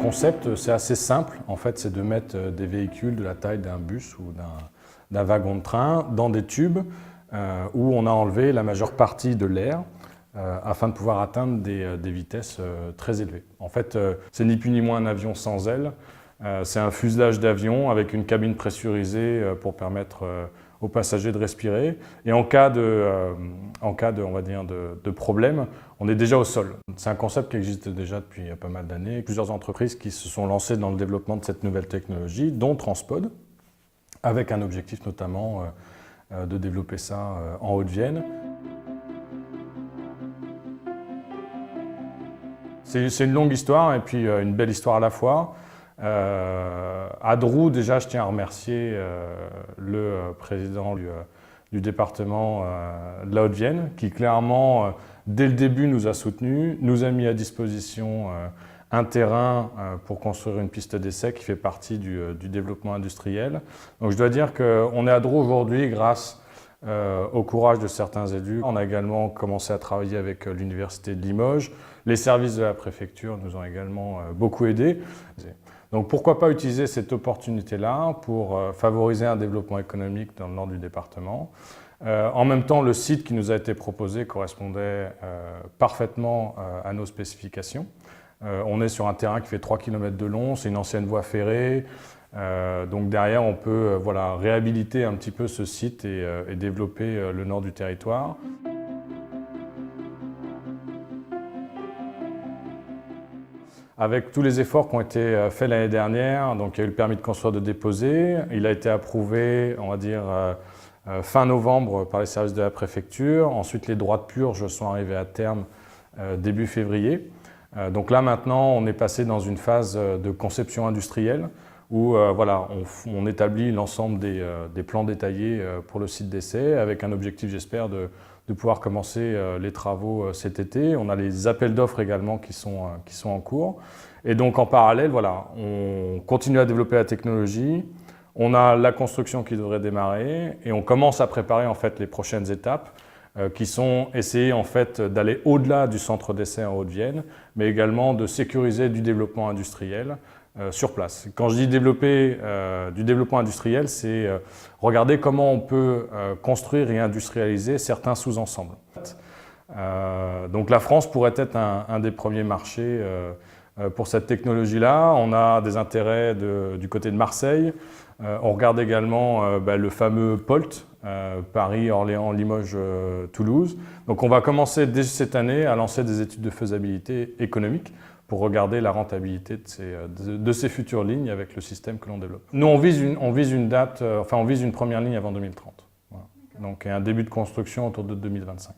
concept, c'est assez simple. En fait, c'est de mettre des véhicules de la taille d'un bus ou d'un wagon de train dans des tubes où on a enlevé la majeure partie de l'air afin de pouvoir atteindre des vitesses très élevées. En fait, c'est ni plus ni moins un avion sans ailes. C'est un fuselage d'avion avec une cabine pressurisée pour permettre aux passagers de respirer. Et en cas de problème, on est déjà au sol. C'est un concept qui existe déjà depuis pas mal d'années. Plusieurs entreprises qui se sont lancées dans le développement de cette nouvelle technologie, dont Transpod, avec un objectif notamment de développer ça en Haute-Vienne. C'est une longue histoire et puis une belle histoire à la fois. À Drou, déjà, je tiens à remercier le président du département de la Haute-Vienne, qui clairement, dès le début, nous a soutenus, nous a mis à disposition un terrain pour construire une piste d'essai qui fait partie du développement industriel. Donc je dois dire qu'on est à Drou aujourd'hui grâce au courage de certains élus. On a également commencé à travailler avec l'Université de Limoges. Les services de la préfecture nous ont également beaucoup aidés. Donc pourquoi pas utiliser cette opportunité-là pour favoriser un développement économique dans le nord du département. En même temps, le site qui nous a été proposé correspondait parfaitement à nos spécifications. On est sur un terrain qui fait 3 km de long, c'est une ancienne voie ferrée. Donc derrière, on peut réhabiliter un petit peu ce site et développer le nord du territoire. Avec tous les efforts qui ont été faits l'année dernière, donc il y a eu le permis de construire de déposer, il a été approuvé, on va dire, fin novembre par les services de la préfecture. Ensuite, les droits de purge sont arrivés à terme début février. Donc là, maintenant, on est passé dans une phase de conception industrielle où on établit l'ensemble des plans détaillés pour le site d'essai avec un objectif, j'espère, de pouvoir commencer les travaux cet été. On a les appels d'offres également qui sont en cours. Et donc en parallèle, on continue à développer la technologie, on a la construction qui devrait démarrer et on commence à préparer en fait les prochaines étapes qui sont essayer en fait d'aller au-delà du centre d'essai en Haute-Vienne, mais également de sécuriser du développement industriel sur place. Quand je dis développer du développement industriel, c'est regarder comment on peut construire et industrialiser certains sous-ensembles. Donc la France pourrait être un des premiers marchés pour cette technologie-là. On a des intérêts du côté de Marseille. On regarde également le fameux POLT, Paris, Orléans, Limoges, Toulouse. Donc on va commencer dès cette année à lancer des études de faisabilité économique pour regarder la rentabilité de ces futures lignes avec le système que l'on développe. Nous, on vise une première ligne avant 2030. Voilà. Donc un début de construction autour de 2025.